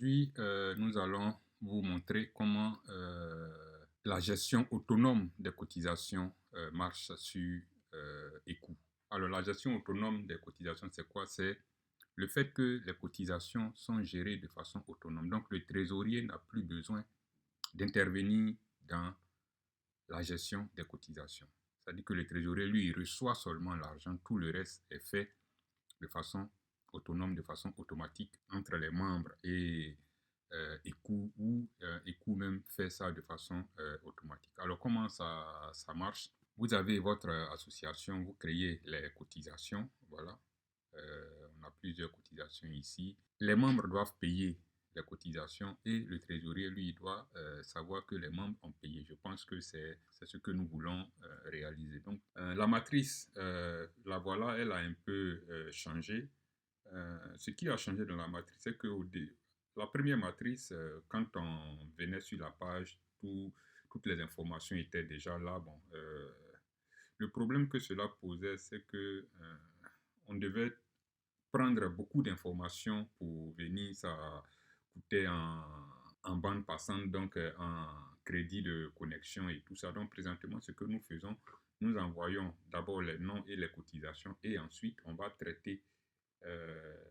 Aujourd'hui, nous allons vous montrer comment la gestion autonome des cotisations marche sur ECOU. Alors, la gestion autonome des cotisations, c'est quoi? C'est le fait que les cotisations sont gérées de façon autonome. Donc, le trésorier n'a plus besoin d'intervenir dans la gestion des cotisations. C'est-à-dire que le trésorier, lui, il reçoit seulement l'argent. Tout le reste est fait de façon autonome, de façon automatique entre les membres et ECOU, ou ECOU même fait ça de façon automatique. Alors, comment ça marche? Vous avez votre association, vous créez les cotisations, voilà. On a plusieurs cotisations ici. Les membres doivent payer les cotisations et le trésorier, lui, doit savoir que les membres ont payé. Je pense que c'est ce que nous voulons réaliser. Donc, la matrice, la voilà, elle a un peu changé. Ce qui a changé dans la matrice, c'est que la première matrice, quand on venait sur la page, toutes les informations étaient déjà là. Bon, le problème que cela posait, c'est que on devait prendre beaucoup d'informations pour venir. Ça coûtait en bande passante, donc en crédit de connexion et tout ça. Donc présentement, ce que nous faisons, nous envoyons d'abord les noms et les cotisations et ensuite on va traiter euh,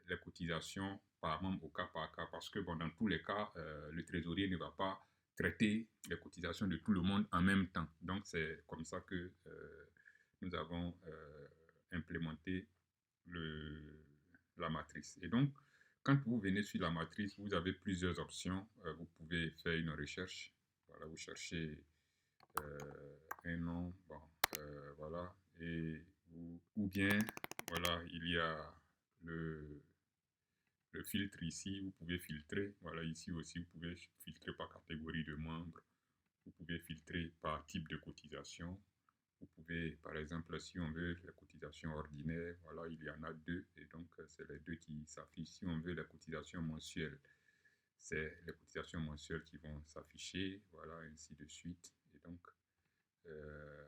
les cotisations par membre au cas par cas, parce que bon, dans tous les cas, le trésorier ne va pas traiter les cotisations de tout le monde en même temps. Donc c'est comme ça que nous avons implémenté la matrice. Et donc, quand vous venez sur la matrice, vous avez plusieurs options. Vous pouvez faire une recherche. Voilà, vous cherchez un nom, bon, voilà, ou bien, voilà, il y a le, le filtre ici, vous pouvez filtrer. Voilà, ici aussi, vous pouvez filtrer par catégorie de membres. Vous pouvez filtrer par type de cotisation. Vous pouvez, par exemple, si on veut la cotisation ordinaire, voilà, il y en a deux, et donc c'est les deux qui s'affichent. Si on veut la cotisation mensuelle, c'est les cotisations mensuelles qui vont s'afficher, voilà, ainsi de suite. Et donc,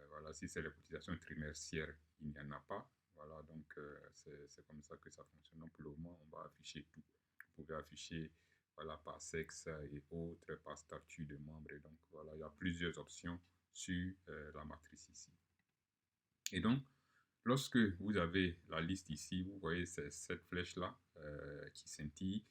voilà, si c'est la cotisation trimestrielle, il n'y en a pas. Voilà, donc c'est comme ça que ça fonctionne. Donc, pour le moment, on va afficher tout. Vous pouvez afficher, voilà, par sexe et autres, par statut de membre. Et donc, voilà, il y a plusieurs options sur la matrice ici. Et donc, lorsque vous avez la liste ici, vous voyez cette flèche-là qui scintille.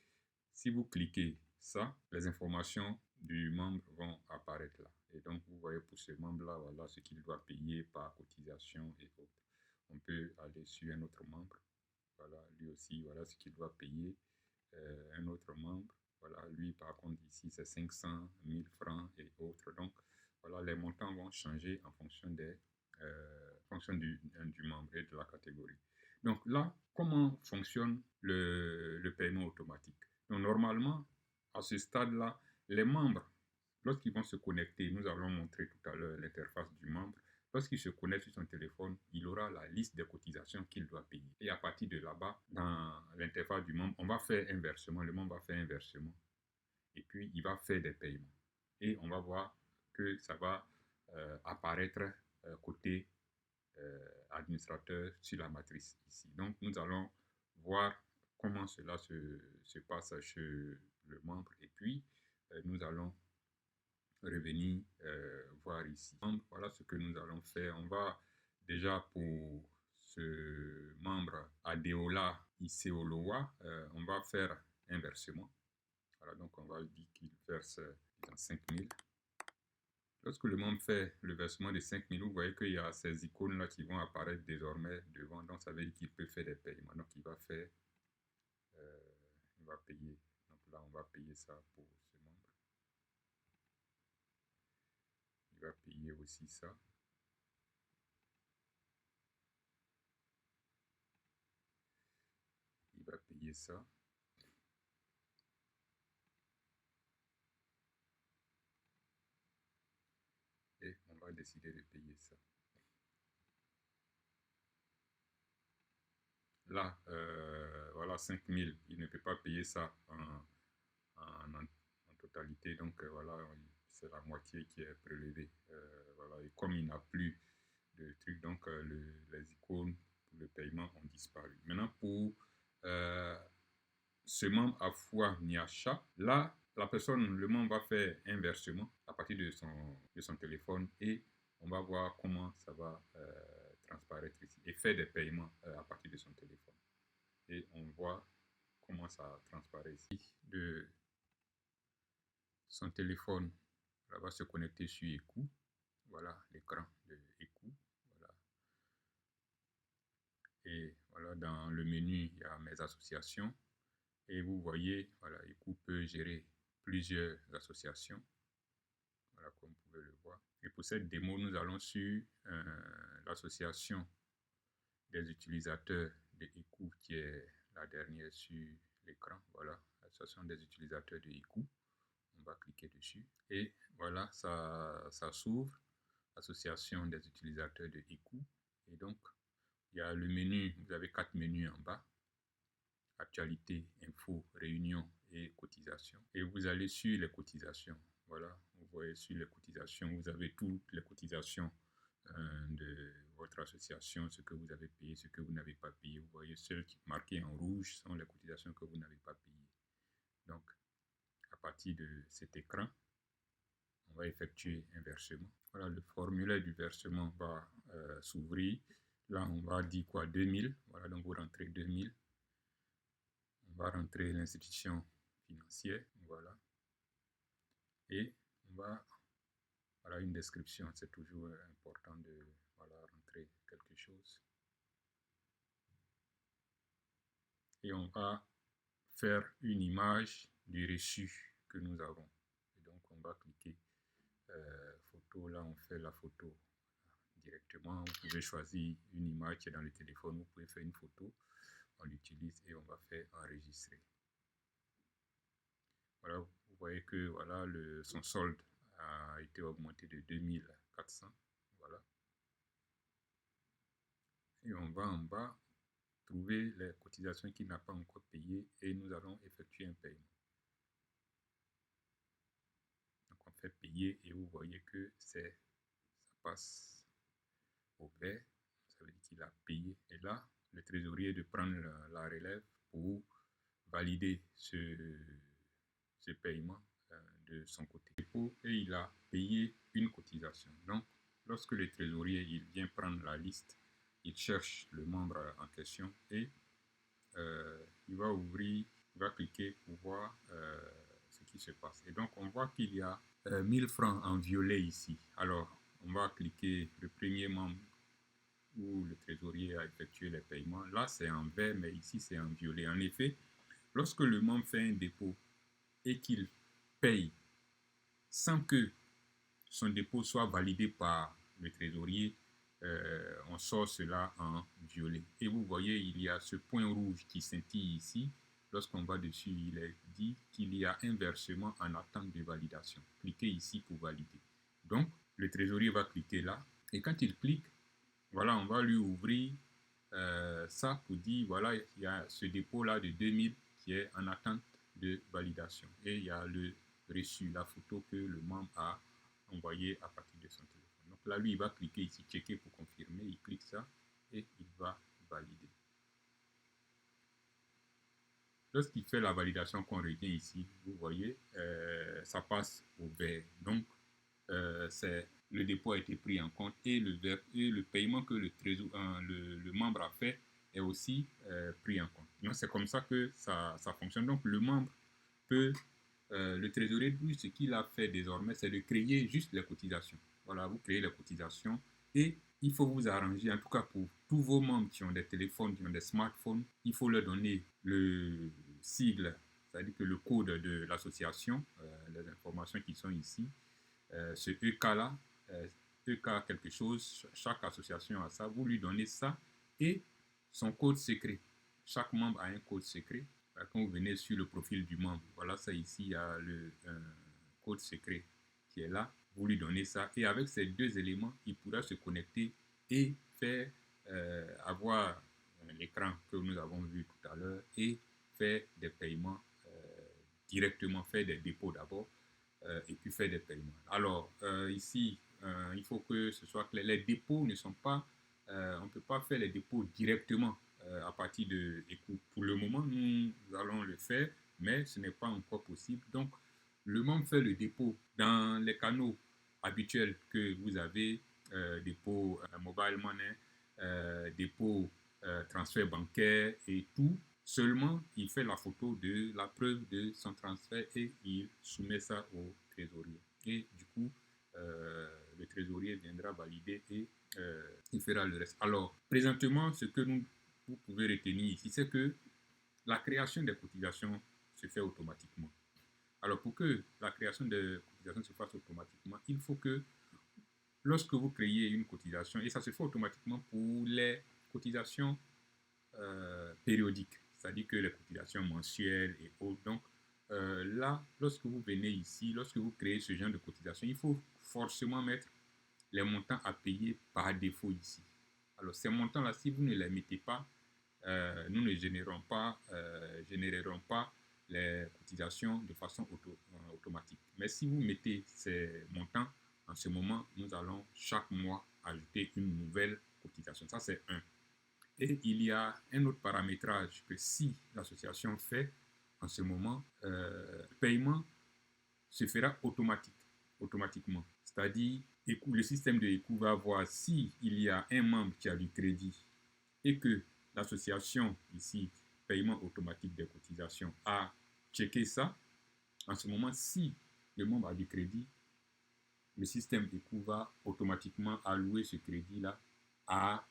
Si vous cliquez ça, les informations du membre vont apparaître là. Et donc, vous voyez pour ce membre-là, voilà ce qu'il doit payer par cotisation et autres. On peut aller sur un autre membre. Voilà, lui aussi, voilà ce qu'il doit payer. Un autre membre, voilà, lui par contre ici c'est 500, 1000 francs et autres. Donc, voilà, les montants vont changer en fonction du membre et de la catégorie. Donc là, comment fonctionne le paiement automatique? Donc normalement, à ce stade-là, les membres, lorsqu'ils vont se connecter, nous allons montrer tout à l'heure l'interface du membre. Lorsqu'il se connecte sur son téléphone, il aura la liste des cotisations qu'il doit payer. Et à partir de là-bas, dans l'interface du membre, on va faire un versement. Le membre va faire un versement. Et puis, il va faire des paiements. Et on va voir que ça va apparaître côté administrateur sur la matrice ici. Donc, nous allons voir comment cela se passe chez le membre. Et puis, nous allons revenir voir ici. Donc, voilà ce que nous allons faire. On va déjà pour ce membre Adeola Iseolowa, on va faire un versement. Voilà, donc on va dire qu'il verse 5 000. Lorsque le membre fait le versement de 5 000, vous voyez qu'il y a ces icônes-là qui vont apparaître désormais devant. Donc, ça veut dire qu'il peut faire des paiements. Donc, il va faire, il va payer. Donc là, on va payer ça pour ce membre. Il va payer aussi ça. Il va payer ça. Et on va décider de payer ça. Là, voilà, 5 000, il ne peut pas payer ça en totalité. Donc, voilà, c'est la moitié qui est prélevée. Voilà. Et comme il n'a plus de trucs, donc les icônes pour le paiement ont disparu. Maintenant, pour ce membre a foi ni a chat, là, le membre va faire un versement à partir de son téléphone et on va voir comment ça va transparaître ici et faire des paiements à partir de son téléphone. Et on voit comment ça transparaît ici. De son téléphone, elle va se connecter sur Eku. Voilà l'écran de Eku. Voilà. Et voilà, dans le menu, il y a mes associations. Et vous voyez, voilà, Eku peut gérer plusieurs associations. Voilà, comme vous pouvez le voir. Et pour cette démo, nous allons sur l'association des utilisateurs de Eku, qui est la dernière sur l'écran. Voilà, l'association des utilisateurs de Eku. On va cliquer dessus. Et voilà, ça s'ouvre. Association des utilisateurs de Eku. Et donc, il y a le menu, vous avez 4 menus en bas. Actualité, info, réunion et cotisation. Et vous allez sur les cotisations. Voilà, vous voyez sur les cotisations, vous avez toutes les cotisations de votre association, ce que vous avez payé, ce que vous n'avez pas payé. Vous voyez, celles qui marquées en rouge sont les cotisations que vous n'avez pas payées. Donc, à partir de cet écran, on va effectuer un versement. Voilà, le formulaire du versement va s'ouvrir. Là, on va dire quoi, 2000. Voilà, donc vous rentrez 2000. On va rentrer l'institution financière, voilà. Et on va, voilà, une description, c'est toujours important de, voilà, rentrer quelque chose. Et on va faire une image du reçu que nous avons. Et donc, on va cliquer photo, là, on fait la photo directement. Vous pouvez choisir une image qui est dans le téléphone, vous pouvez faire une photo, on l'utilise et on va faire enregistrer. Voilà, vous voyez que voilà, son solde a été augmenté de 2400. Voilà. Et on va en bas trouver les cotisations qu'il n'a pas encore payées et nous allons effectuer un paiement. Donc on fait payer et vous voyez que ça passe au vert. Ça veut dire qu'il a payé. Et là, le trésorier de prendre la relève pour valider ce paiement de son côté. Et il a payé une cotisation. Donc, lorsque le trésorier il vient prendre la liste, il cherche le membre en question et il va ouvrir, il va cliquer pour voir ce qui se passe. Et donc, on voit qu'il y a 1000 francs en violet ici. Alors, on va cliquer le premier membre où le trésorier a effectué les paiements. Là, c'est en vert, mais ici, c'est en violet. En effet, lorsque le membre fait un dépôt et qu'il paye sans que son dépôt soit validé par le trésorier, on sort cela en violet. Et vous voyez, il y a ce point rouge qui scintille ici. Lorsqu'on va dessus, il est dit qu'il y a un versement en attente de validation. Cliquez ici pour valider. Donc, le trésorier va cliquer là. Et quand il clique, voilà, on va lui ouvrir ça pour dire, voilà, il y a ce dépôt-là de 2000 qui est en attente de validation. Et il y a le reçu, la photo que le membre a envoyée à partir de son téléphone. Donc là, lui, il va cliquer ici, checker pour confirmer. Il clique ça et il va valider. Lorsqu'il fait la validation qu'on revient ici, vous voyez, ça passe au vert. Donc, le dépôt a été pris en compte et le paiement que le membre a fait est aussi pris en compte. Donc, c'est comme ça que ça fonctionne. Donc, le membre peut, le trésorier, lui, ce qu'il a fait désormais, c'est de créer juste les cotisations. Voilà, vous créez les cotisations et il faut vous arranger, en tout cas pour tous vos membres qui ont des téléphones, qui ont des smartphones, il faut leur donner le sigle, c'est-à-dire que le code de l'association, les informations qui sont ici, ce EK-là, EK quelque chose, chaque association a ça, vous lui donnez ça et son code secret. Chaque membre a un code secret. Quand vous venez sur le profil du membre, voilà ça ici, il y a le code secret qui est là. Vous lui donnez ça et avec ces deux éléments, il pourra se connecter et faire avoir l'écran que nous avons vu tout à l'heure et faire des paiements directement, faire des dépôts d'abord et puis faire des paiements. Alors ici, il faut que ce soit clair. Les dépôts ne sont pas, on ne peut pas faire les dépôts directement à partir de ECU. Pour le moment, nous allons le faire, mais ce n'est pas encore possible. Donc, le membre fait le dépôt dans les canaux habituels que vous avez, dépôt mobile money, dépôt transfert bancaire et tout. Seulement, il fait la photo de la preuve de son transfert et il soumet ça au trésorier. Et du coup, le trésorier viendra valider et il fera le reste. Alors, présentement, ce que vous pouvez retenir ici, c'est que la création des cotisations se fait automatiquement. Alors, pour que la création des cotisations se fasse automatiquement, il faut que lorsque vous créez une cotisation, et ça se fait automatiquement pour les cotisations périodiques, c'est-à-dire que les cotisations mensuelles et autres. Donc, là, lorsque vous venez ici, lorsque vous créez ce genre de cotisation, il faut forcément mettre les montants à payer par défaut ici. Alors, ces montants-là, si vous ne les mettez pas, nous ne générerons pas les cotisations de façon automatique. Mais si vous mettez ces montants, en ce moment, nous allons chaque mois ajouter une nouvelle cotisation. Ça, c'est un. Et il y a un autre paramétrage que si l'association fait en ce moment, le paiement se fera automatiquement. C'est-à-dire, le système de ECU va voir s'il y a un membre qui a du crédit et que l'association, ici, paiement automatique des cotisations, a checké ça. En ce moment, si le membre a du crédit, le système ECU va automatiquement allouer ce crédit-là à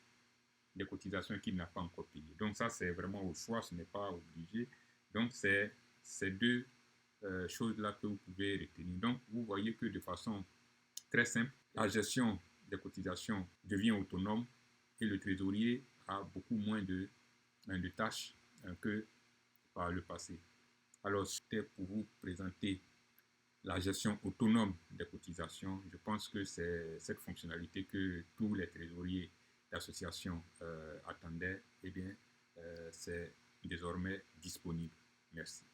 des cotisations qu'il n'a pas encore payées. Donc ça, c'est vraiment au choix, ce n'est pas obligé. Donc c'est ces deux choses-là que vous pouvez retenir. Donc vous voyez que de façon très simple, la gestion des cotisations devient autonome et le trésorier a beaucoup moins de tâches que par le passé. Alors, c'était pour vous présenter la gestion autonome des cotisations. Je pense que c'est cette fonctionnalité que tous les trésoriers d'associations attendaient. Eh bien, c'est désormais disponible. Merci.